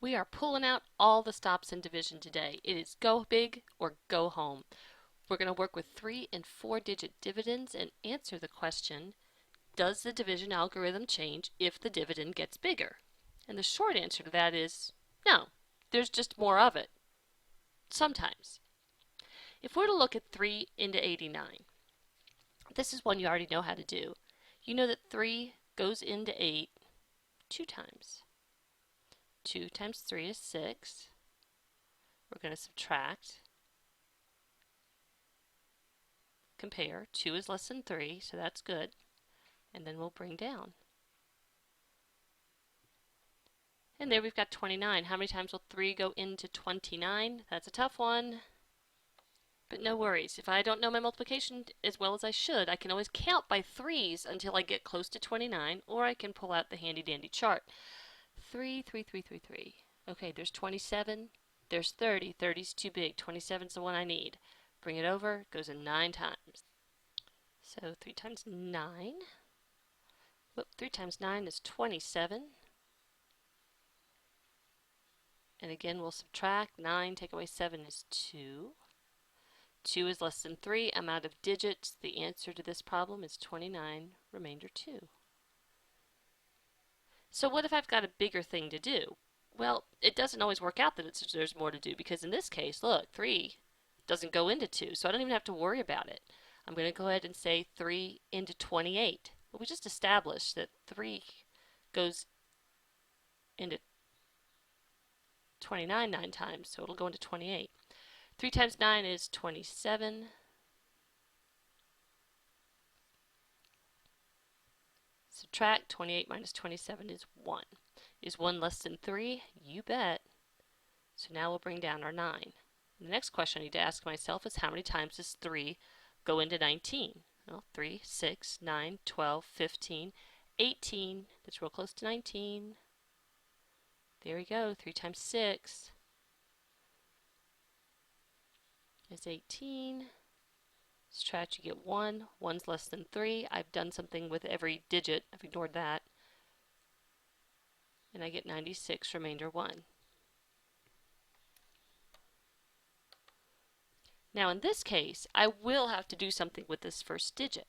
We are pulling out all the stops in division today. It is go big or go home. We're going to work with 3 and 4 digit dividends and answer the question, does the division algorithm change if the dividend gets bigger? And the short answer to that is no, there's just more of it. Sometimes. If we're to look at 3 into 89, this is one you already know how to do. You know that 3 goes into 8 2 times. 2 times 3 is 6. We're going to subtract. Compare. 2 is less than 3, so that's good. And then we'll bring down. And there we've got 29. How many times will 3 go into 29? That's a tough one. But no worries. If I don't know my multiplication as well as I should, I can always count by 3s until I get close to 29, or I can pull out the handy dandy chart. 3, 3, 3, 3, 3. Okay, there's 27. There's 30. 30's too big. 27's the one I need. Bring it over. Goes in 9 times. So 3 times 9. 3 times 9 is 27. And again, we'll subtract. 9 take away 7 is 2. 2 is less than 3. I'm out of digits. The answer to this problem is 29, remainder 2. So what if I've got a bigger thing to do? Well, it doesn't always work out that there's more to do, because in this case, look, 3 doesn't go into 2, so I don't even have to worry about it. I'm going to go ahead and say 3 into 28. Well, we just established that 3 goes into 29 9 times, so it'll go into 28. 3 times 9 is 27. Subtract. 28 minus 27 is 1. Is 1 less than 3? You bet. So now we'll bring down our 9. The next question I need to ask myself is, how many times does 3 go into 19? Well, 3, 6, 9, 12, 15, 18. That's real close to 19. There we go. 3 times 6 is 18. Subtract, you get 1. 1's less than 3. I've done something with every digit. I've ignored that. And I get 96, remainder 1. Now in this case, I will have to do something with this first digit.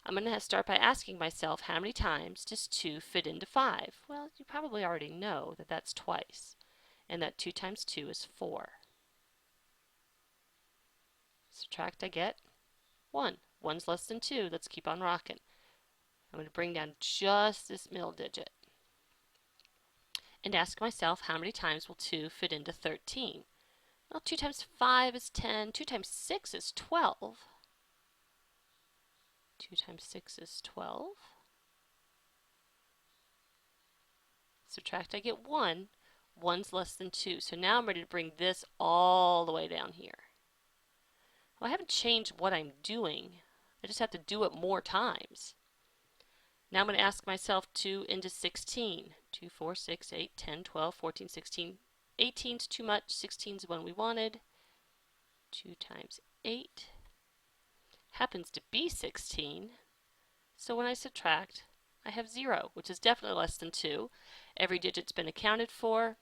I'm going to start by asking myself, how many times does 2 fit into 5? Well, you probably already know that that's twice, and that 2 times 2 is 4. Subtract, I get 1. 1's less than 2. Let's keep on rocking. I'm going to bring down just this middle digit and ask myself, how many times will 2 fit into 13? Well, 2 times 5 is 10. 2 times 6 is 12. 2 times 6 is 12. Subtract, I get 1. 1's less than 2. So now I'm ready to bring this all the way down here. Well, I haven't changed what I'm doing. I just have to do it more times. Now I'm going to ask myself 2 into 16. 2, 4, 6, 8, 10, 12, 14, 16. 18's too much. 16's the one we wanted. 2 times 8 happens to be 16. So when I subtract, I have 0, which is definitely less than 2. Every digit's been accounted for.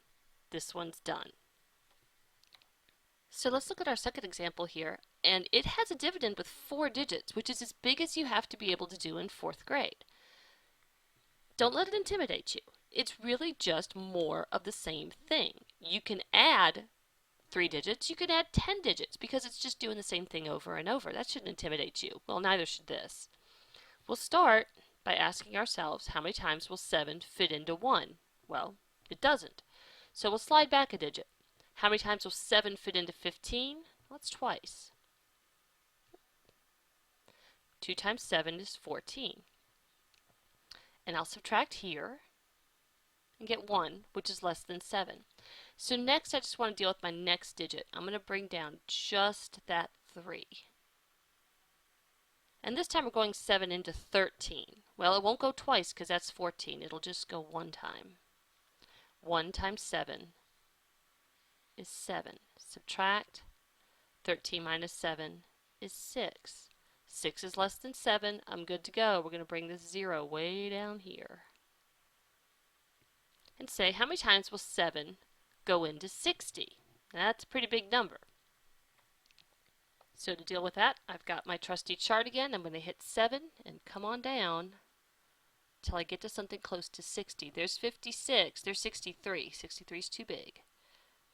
This one's done. So let's look at our second example here, and it has a dividend with 4 digits, which is as big as you have to be able to do in 4th grade. Don't let it intimidate you. It's really just more of the same thing. You can add 3 digits, you can add 10 digits, because it's just doing the same thing over and over. That shouldn't intimidate you. Well, neither should this. We'll start by asking ourselves, how many times will 7 fit into 1? Well, it doesn't. So we'll slide back a digit. How many times will 7 fit into 15? Well, that's twice. 2 times 7 is 14. And I'll subtract here and get 1, which is less than 7. So next I just want to deal with my next digit. I'm going to bring down just that 3. And this time we're going 7 into 13. Well, it won't go twice because that's 14. It'll just go 1 time. 1 times 7 is 7. Subtract. 13 minus 7 is 6. 6 is less than 7. I'm good to go. We're going to bring this 0 way down here. and say how many times will 7 go into 60? That's a pretty big number. So to deal with that, I've got my trusty chart again. I'm going to hit 7 and come on down till I get to something close to 60. There's 56, there's 63. 63 is too big.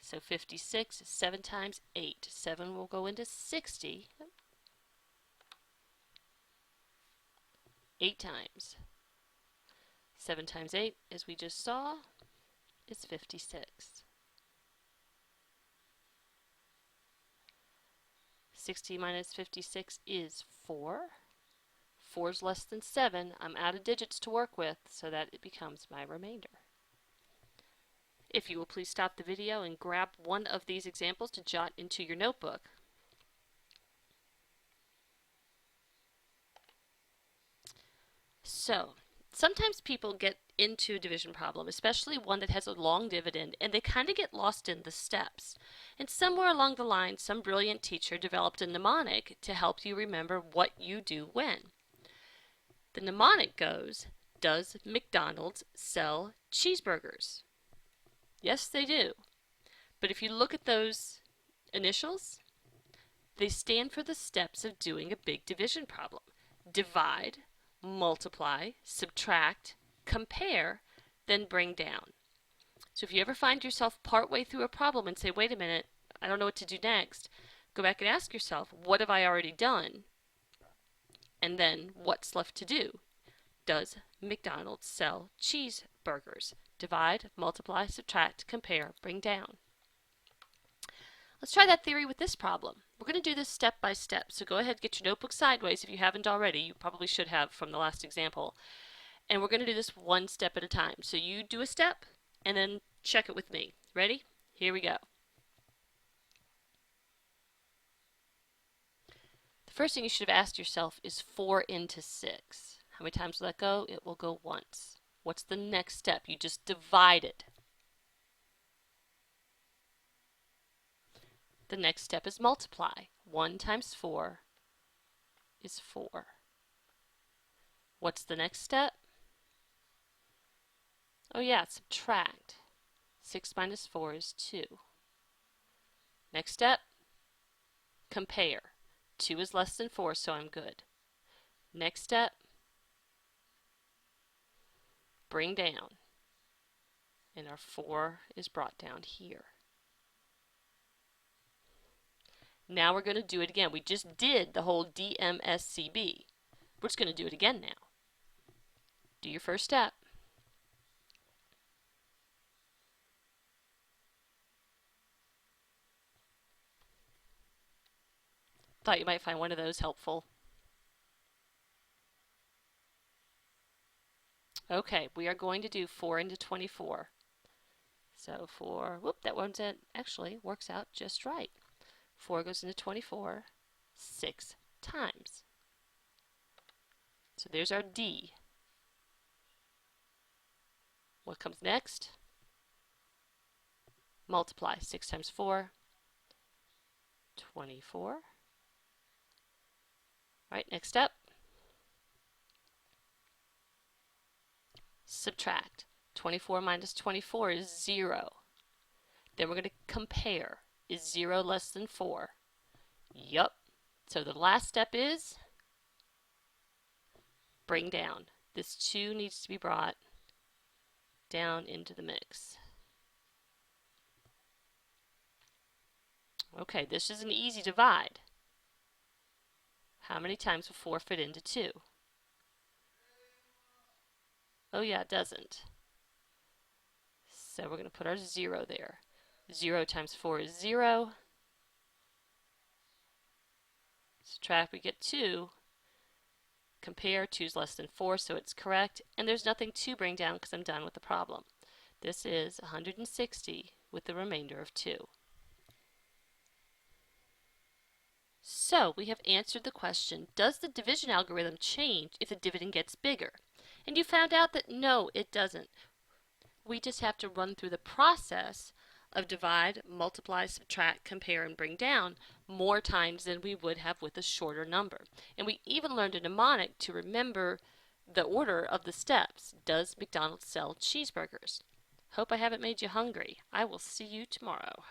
So 56 is 7 times 8. 7 will go into 60 8 times. 7 times 8, as we just saw, is 56. 60 minus 56 is 4. 4 is less than 7. I'm out of digits to work with, so that it becomes my remainder. If you will please stop the video and grab one of these examples to jot into your notebook. So, sometimes people get into a division problem, especially one that has a long dividend, and they kind of get lost in the steps. And somewhere along the line, some brilliant teacher developed a mnemonic to help you remember what you do when. The mnemonic goes, does McDonald's sell cheeseburgers? Yes, they do. But if you look at those initials, they stand for the steps of doing a big division problem. Divide, multiply, subtract, compare, then bring down. So if you ever find yourself partway through a problem and say, wait a minute, I don't know what to do next, go back and ask yourself, what have I already done? And then, what's left to do? Does McDonald's sell cheeseburgers? Divide, multiply, subtract, compare, bring down. Let's try that theory with this problem. We're going to do this step by step, so go ahead and get your notebook sideways if you haven't already. You probably should have from the last example. And we're going to do this one step at a time. So you do a step and then check it with me. Ready? Here we go. The first thing you should have asked yourself is 4 into 6. How many times will that go? It will go once. What's the next step? You just divide it. The next step is multiply. 1 times 4 is 4. What's the next step? Oh yeah, subtract. 6 minus 4 is 2. Next step, compare. 2 is less than 4, so I'm good. Next step, bring down. And our 4 is brought down here. Now we're going to do it again. We just did the whole DMSCB. We're just going to do it again now. Do your first step. Thought you might find one of those helpful. Okay, we are going to do 4 into 24. So 4, whoop, that one's actually works out just right. 4 goes into 24 6 times. So there's our D. What comes next? Multiply. 6 times 4, 24. Right, next step. Subtract. 24 minus 24 is 0. Then we're going to compare. Is 0 less than 4? Yup. So the last step is bring down. This 2 needs to be brought down into the mix. Okay, this is an easy divide. How many times will 4 fit into 2? Oh yeah, it doesn't. So we're going to put our 0 there. 0 times 4 is 0. Subtract, we get 2. Compare, 2 is less than 4, so it's correct. And there's nothing to bring down because I'm done with the problem. This is 160 with the remainder of 2. So we have answered the question, does the division algorithm change if the dividend gets bigger? And you found out that no, it doesn't. We just have to run through the process of divide, multiply, subtract, compare, and bring down more times than we would have with a shorter number. And we even learned a mnemonic to remember the order of the steps. Does McDonald's sell cheeseburgers? Hope I haven't made you hungry. I will see you tomorrow.